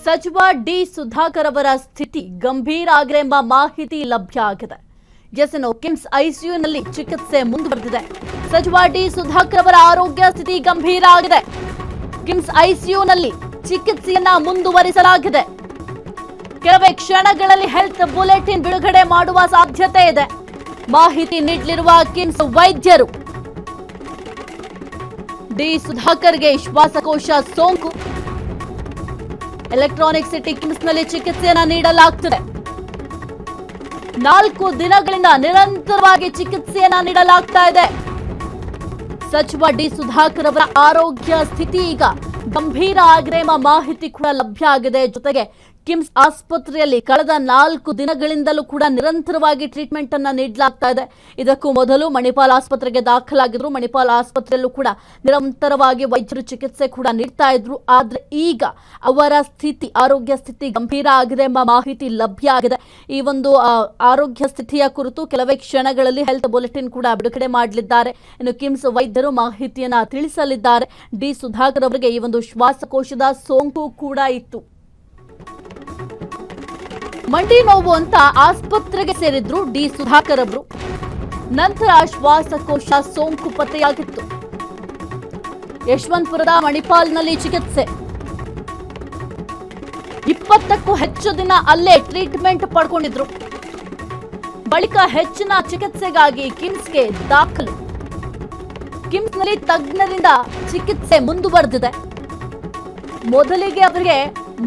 ಸಚಿವ ಡಿ ಸುಧಾಕರ್ ಅವರ ಸ್ಥಿತಿ ಗಂಭೀರ ಆಗಿದೆ ಎಂಬ ಮಾಹಿತಿ ಲಭ್ಯ ಆಗಿದೆ. ಕಿಮ್ಸ್ ಐಸಿಯುನಲ್ಲಿ ಚಿಕಿತ್ಸೆ ಮುಂದುವರೆದಿದೆ. ಸಚಿವ ಡಿ ಸುಧಾಕರ್ ಅವರ ಆರೋಗ್ಯ ಸ್ಥಿತಿ ಗಂಭೀರ ಆಗಿದೆ. ಕಿಮ್ಸ್ ಐಸಿಯುನಲ್ಲಿ ಚಿಕಿತ್ಸೆಯನ್ನ ಮುಂದುವರಿಸಲಾಗಿದೆ. ಕೆಲವೇ ಕ್ಷಣಗಳಲ್ಲಿ ಹೆಲ್ತ್ ಬುಲೆಟಿನ್ ಬಿಡುಗಡೆ ಮಾಡುವ ಸಾಧ್ಯತೆ ಇದೆ. ಮಾಹಿತಿ ನೀಡಲಿರುವ ಕಿಮ್ಸ್ ವೈದ್ಯರು ಡಿ ಸುಧಾಕರ್ಗೆ ಶ್ವಾಸಕೋಶ ಸೋಂಕು, ಎಲೆಕ್ಟ್ರಾನಿಕ್ ಸಿಟಿ ಕಿಮ್ಸ್ನಲ್ಲಿ ಚಿಕಿತ್ಸೆಯನ್ನು ನೀಡಲಾಗುತ್ತದೆ. 4 ದಿನಗಳಿಂದ ನಿರಂತರವಾಗಿ ಚಿಕಿತ್ಸೆಯನ್ನ ನೀಡಲಾಗ್ತಾ ಇದೆ. ಸಚಿವ ಡಿ ಸುಧಾಕರ್ ಅವರ ಆರೋಗ್ಯ ಸ್ಥಿತಿ ಈಗ ಗಂಭೀರ ಆಗಿದೆ ಎಂಬ ಮಾಹಿತಿ ಕೂಡ ಲಭ್ಯ ಆಗಿದೆ. ಜೊತೆಗೆ ಕಿಮ್ಸ್ ಆಸ್ಪತ್ರೆಯಲ್ಲಿ ಕಳೆದ 4 ದಿನಗಳಿಂದಲೂ ಕೂಡ ನಿರಂತರವಾಗಿ ಟ್ರೀಟ್ಮೆಂಟ್ ಅನ್ನ ನೀಡಲಾಗ್ತಾ ಇದೆ. ಇದಕ್ಕೂ ಮೊದಲು ಮಣಿಪಾಲ್ ಆಸ್ಪತ್ರೆಗೆ ದಾಖಲಾಗಿದ್ರು. ಮಣಿಪಾಲ್ ಆಸ್ಪತ್ರೆಯಲ್ಲೂ ಕೂಡ ನಿರಂತರವಾಗಿ ವೈದ್ಯರು ಚಿಕಿತ್ಸೆ ಕೂಡ ನೀಡ್ತಾ ಇದ್ರು. ಆದ್ರೆ ಈಗ ಅವರ ಸ್ಥಿತಿ, ಆರೋಗ್ಯ ಸ್ಥಿತಿ ಗಂಭೀರ ಆಗಿದೆ ಎಂಬ ಮಾಹಿತಿ ಲಭ್ಯ ಆಗಿದೆ. ಈ ಒಂದು ಆರೋಗ್ಯ ಸ್ಥಿತಿಯ ಕುರಿತು ಕೆಲವೇ ಕ್ಷಣಗಳಲ್ಲಿ ಹೆಲ್ತ್ ಬುಲೆಟಿನ್ ಕೂಡ ಬಿಡುಗಡೆ ಮಾಡಲಿದ್ದಾರೆ. ಇನ್ನು ಕಿಮ್ಸ್ ವೈದ್ಯರು ಮಾಹಿತಿಯನ್ನ ತಿಳಿಸಲಿದ್ದಾರೆ. ಡಿ ಸುಧಾಕರ್ ಅವರಿಗೆ ಈ ಒಂದು ಶ್ವಾಸಕೋಶದ ಸೋಂಕು ಕೂಡ ಇತ್ತು. ಮಂಡಿ ನೋವು ಅಂತ ಆಸ್ಪತ್ರೆಗೆ ಸೇರಿದ್ರು ಡಿ ಸುಧಾಕರ್ ಅವರು. ನಂತರ ಶ್ವಾಸಕೋಶ ಸೋಂಕು ಪತ್ತೆಯಾಗಿತ್ತು. ಯಶವಂತಪುರದ ಮಣಿಪಾಲ್ನಲ್ಲಿ ಚಿಕಿತ್ಸೆ, 20ಕ್ಕೂ ಹೆಚ್ಚು ದಿನ ಅಲ್ಲೇ ಟ್ರೀಟ್ಮೆಂಟ್ ಪಡ್ಕೊಂಡಿದ್ರು. ಬಳಿಕ ಹೆಚ್ಚಿನ ಚಿಕಿತ್ಸೆಗಾಗಿ ಕಿಮ್ಸ್ಗೆ ದಾಖಲು. ಕಿಮ್ಸ್ನಲ್ಲಿ ತಜ್ಞರಿಂದ ಚಿಕಿತ್ಸೆ ಮುಂದುವರೆದಿದೆ. ಮೊದಲಿಗೆ ಅವರಿಗೆ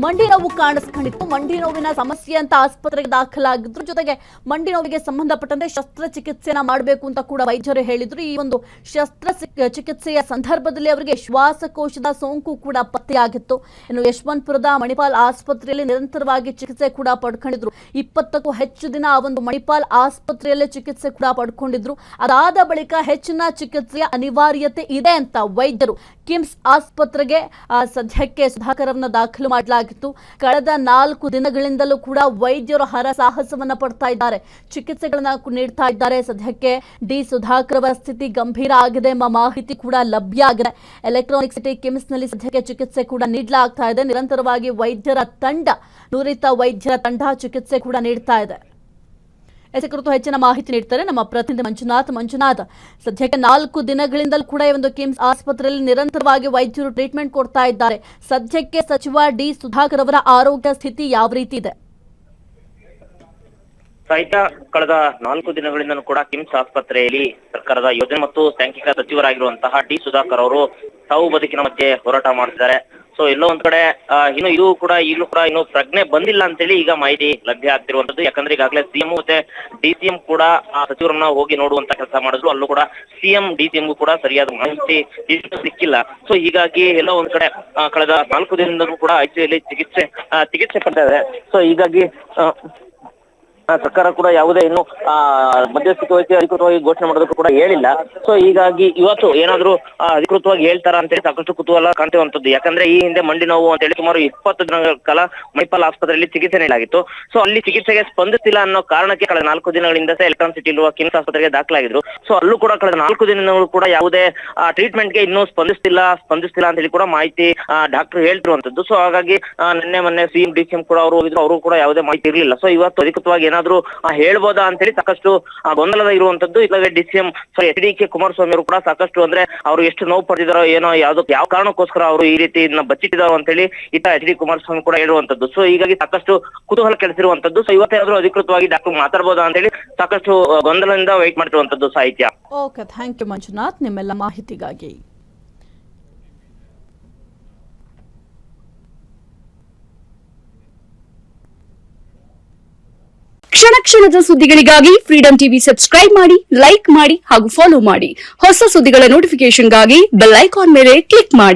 ಮಂಡಿ ನೋವು ಕಾಣಿಸ್ಕೊಂಡಿತ್ತು. ಮಂಡಿ ನೋವಿನ ಸಮಸ್ಯೆ ಅಂತ ಆಸ್ಪತ್ರೆಗೆ ದಾಖಲಾಗಿದ್ರು. ಜೊತೆಗೆ ಮಂಡಿ ನೋವಿಗೆ ಸಂಬಂಧಪಟ್ಟಂತೆ ಶಸ್ತ್ರಚಿಕಿತ್ಸೆಯನ್ನ ಮಾಡಬೇಕು ಅಂತ ಕೂಡ ವೈದ್ಯರು ಹೇಳಿದ್ರು. ಈ ಒಂದು ಶಸ್ತ್ರಚಿಕಿತ್ಸೆಯ ಸಂದರ್ಭದಲ್ಲಿ ಅವರಿಗೆ ಶ್ವಾಸಕೋಶದ ಸೋಂಕು ಕೂಡ ಪತ್ತೆಯಾಗಿತ್ತು. ಇನ್ನು ಯಶವಂತಪುರದ ಮಣಿಪಾಲ್ ಆಸ್ಪತ್ರೆಯಲ್ಲಿ ನಿರಂತರವಾಗಿ ಚಿಕಿತ್ಸೆ ಕೂಡ ಪಡ್ಕೊಂಡಿದ್ರು. 20ಕ್ಕೂ ಹೆಚ್ಚು ದಿನ ಆ ಒಂದು ಮಣಿಪಾಲ್ ಆಸ್ಪತ್ರೆಯಲ್ಲೇ ಚಿಕಿತ್ಸೆ ಕೂಡ ಪಡ್ಕೊಂಡಿದ್ರು. ಅದಾದ ಬಳಿಕ ಹೆಚ್ಚಿನ ಚಿಕಿತ್ಸೆಯ ಅನಿವಾರ್ಯತೆ ಇದೆ ಅಂತ ವೈದ್ಯರು ಕಿಮ್ಸ್ ಆಸ್ಪತ್ರೆಗೆ ಸದ್ಯಕ್ಕೆ ಸುಧಾಕರ್ ಅವರನ್ನ ದಾಖಲು ಮಾಡಲಾಗಿತ್ತು. ಕಳೆದ 4 ದಿನಗಳಿಂದಲೂ ಕೂಡ ವೈದ್ಯರು ಹರಸಾಹಸವನ್ನ ಪಡ್ತಾ ಇದ್ದಾರೆ, ಚಿಕಿತ್ಸೆಗಳನ್ನ ನೀಡ್ತಾ ಇದ್ದಾರೆ. ಸದ್ಯಕ್ಕೆ ಡಿ ಸುಧಾಕರ್ ಅವರ ಸ್ಥಿತಿ ಗಂಭೀರ ಆಗಿದೆ ಎಂಬ ಮಾಹಿತಿ ಕೂಡ ಲಭ್ಯ ಆಗಿದೆ. ಎಲೆಕ್ಟ್ರಾನಿಕ್ ಸಿಟಿ ಕಿಮ್ಸ್ನಲ್ಲಿ ಸದ್ಯಕ್ಕೆ ಚಿಕಿತ್ಸೆ ಕೂಡ ನೀಡಲಾಗ್ತಾ ಇದೆ. ನಿರಂತರವಾಗಿ ನುರಿತ ವೈದ್ಯರ ತಂಡ ಚಿಕಿತ್ಸೆ ಕೂಡ ನೀಡ್ತಾ ಇದೆ. ಇದರ ಕುರಿತು ಹೆಚ್ಚಿನ ಮಾಹಿತಿ ನೀಡ್ತಾರೆ ನಮ್ಮ ಪ್ರತಿನಿಧಿ ಮಂಜುನಾಥ್. ಸದ್ಯಕ್ಕೆ 4 ದಿನಗಳಿಂದಲೂ ಕೂಡ ಈ ಒಂದು ಕಿಮ್ಸ್ ಆಸ್ಪತ್ರೆಯಲ್ಲಿ ನಿರಂತರವಾಗಿ ವೈದ್ಯರು ಟ್ರೀಟ್ಮೆಂಟ್ ಕೊಡ್ತಾ ಇದ್ದಾರೆ. ಸದ್ಯಕ್ಕೆ ಸಚಿವ ಡಿ ಸುಧಾಕರ್ ಅವರ ಆರೋಗ್ಯ ಸ್ಥಿತಿ ಯಾವ ರೀತಿ ಇದೆ? ಸಾಹಿತ್ಯ ಕಳೆದ 4 ದಿನಗಳಿಂದಲೂ ಕೂಡ ಕಿಮ್ಸ್ ಆಸ್ಪತ್ರೆಯಲ್ಲಿ ಸರ್ಕಾರದ ಯೋಜನೆ ಮತ್ತು ಸಾಂಖ್ಯಿಕ ಸಚಿವರಾಗಿರುವಂತಹ ಡಿ ಸುಧಾಕರ್ ಅವರು ಸಾವು ಬದುಕಿನ ಮಧ್ಯೆ ಹೋರಾಟ ಮಾಡ್ತಿದ್ದಾರೆ. ಸೊ ಎಲ್ಲೋ ಒಂದ್ ಕಡೆ ಈಗಲೂ ಕೂಡ ಇನ್ನು ಪ್ರಜ್ಞೆ ಬಂದಿಲ್ಲ ಅಂತೇಳಿ ಈಗ ಮಾಹಿತಿ ಲಭ್ಯ ಆಗ್ತಿರುವಂತದ್ದು. ಯಾಕಂದ್ರೆ ಈಗಾಗಲೇ ಸಿಎಂ ಮತ್ತೆ ಡಿಸಿಎಂ ಕೂಡ ಆ ಸಚಿವರನ್ನ ಹೋಗಿ ನೋಡುವಂತ ಕೆಲಸ ಮಾಡಿದ್ರು. ಅಲ್ಲೂ ಕೂಡ ಸಿಎಂ ಡಿಸಿಎಂಗೂ ಕೂಡ ಸರಿಯಾದ ಮಾಹಿತಿ ಸಿಕ್ಕಿಲ್ಲ. ಸೊ ಹೀಗಾಗಿ ಎಲ್ಲೋ ಒಂದ್ ಕಡೆ ಕಳೆದ 4 ದಿನದಿಂದಲೂ ಕೂಡ ಐಸಿಯುಲಿ ಚಿಕಿತ್ಸೆ ಪಡ್ತಾ ಇದೆ. ಸೊ ಹೀಗಾಗಿ ಸರ್ಕಾರ ಕೂಡ ಯಾವುದೇ ಇನ್ನು ಮಧ್ಯಸ್ಥಿಕೆ ವಹಿಸಿ ಅಧಿಕೃತವಾಗಿ ಘೋಷಣೆ ಮಾಡೋದಕ್ಕೂ ಕೂಡ ಹೇಳಿಲ್ಲ. ಸೊ ಹೀಗಾಗಿ ಇವತ್ತು ಏನಾದ್ರು ಅಧಿಕೃತವಾಗಿ ಹೇಳ್ತಾರ ಅಂತೇಳಿ ಸಾಕಷ್ಟು ಕುತೂಹಲ ಕಾಣ್ತಿರುವಂತದ್ದು. ಯಾಕಂದ್ರೆ ಈ ಹಿಂದೆ ಮಂಡಿ ನೋವು ಅಂತ ಹೇಳಿ ಸುಮಾರು 20 ದಿನಗಳ ಕಾಲ ಮಣಿಪಾಲ್ ಆಸ್ಪತ್ರೆಯಲ್ಲಿ ಚಿಕಿತ್ಸೆ ನೀಡಲಾಗಿತ್ತು. ಸೊ ಅಲ್ಲಿ ಚಿಕಿತ್ಸೆಗೆ ಸ್ಪಂದಿಸಿಲ್ಲ ಅನ್ನೋ ಕಾರಣಕ್ಕೆ ಕಳೆದ 4 ದಿನಗಳಿಂದ ಎಲೆಕ್ಟ್ರಾನಿಕ್ ಸಿಟಿ ಇರುವ ಕಿಮ್ಸ್ ಆಸ್ಪತ್ರೆಗೆ ದಾಖಲಾಗಿದ್ರು. ಸೊ ಅಲ್ಲೂ ಕೂಡ ಕಳೆದ 4 ದಿನಗಳು ಕೂಡ ಯಾವುದೇ ಟ್ರೀಟ್ಮೆಂಟ್ಗೆ ಇನ್ನೂ ಸ್ಪಂದಿಸ್ತಿಲ್ಲ ಅಂತ ಹೇಳಿ ಕೂಡ ಮಾಹಿತಿ ಡಾಕ್ಟರ್ ಹೇಳ್ತಿರುವಂತದ್ದು. ಸೊ ಹಾಗಾಗಿ ಮೊನ್ನೆ ಸಿಎಂ ಡಿಸಿಎಂ ಕೂಡ ಅವರು ಹೋಗಿದ್ರು, ಅವರು ಕೂಡ ಯಾವುದೇ ಮಾಹಿತಿ ಇರಲಿಲ್ಲ. ಸೊ ಇವತ್ತು ಅಧಿಕೃತವಾಗಿ ಏನಾದ್ರು ಹೇಳ್ಬೋದಾ ಅಂತೇಳಿ ಸಾಕಷ್ಟು ಗೊಂದಲದ ಇರುವಂತದ್ದು. ಇಲ್ಲವೇ ಡಿಸಿಎಂ ಎಚ್.ಡಿ.ಕೆ. ಕುಮಾರಸ್ವಾಮಿ ಅವರು ಕೂಡ ಸಾಕಷ್ಟು ಅಂದ್ರೆ ಅವರು ಎಷ್ಟು ನೋವು ಪಡೆದಿದ್ದಾರೋ ಏನೋ ಯಾವ ಕಾರಣಕ್ಕೋಸ್ಕರ ಅವರು ಈ ರೀತಿ ಬಚ್ಚಿಟ್ಟಿದಾರೋ ಅಂತೇಳಿ ಎಚ್.ಡಿ. ಕುಮಾರಸ್ವಾಮಿ ಕೂಡ ಹೇಳುವಂತದ್ದು. ಸೊ ಹೀಗಾಗಿ ಸಾಕಷ್ಟು ಕುತೂಹಲ ಕೆಳಿಸಿರುವಂತದ್ದು. ಸೊ ಇವತ್ತೇನಾದ್ರೂ ಅಧಿಕೃತವಾಗಿ ಡಾಕ್ಟರ್ ಮಾತಾಡ್ಬೋದಾ ಅಂತೇಳಿ ಸಾಕಷ್ಟು ಗೊಂದಲದಿಂದ ವೇಟ್ ಮಾಡಿರುವಂತದ್ದು. ಸಾಹಿತ್ಯ. ಓಕೆ, ಥ್ಯಾಂಕ್ ಯು ಮಂಜುನಾಥ್ ನಿಮ್ಮೆಲ್ಲ ಮಾಹಿತಿಗಾಗಿ. ಕ್ಷಣದ ಸುದ್ದಿಗಳಿಗಾಗಿ ಫ್ರೀಡಂ ಟಿವಿ ಸಬ್ಸ್ಕ್ರೈಬ್ ಮಾಡಿ, ಲೈಕ್ ಮಾಡಿ ಹಾಗೂ ಫಾಲೋ ಮಾಡಿ. ಹೊಸ ಸುದ್ದಿಗಳ ನೋಟಿಫಿಕೇಶನ್ಗಾಗಿ ಬೆಲ್ ಐಕಾನ್ ಮೇಲೆ ಕ್ಲಿಕ್ ಮಾಡಿ.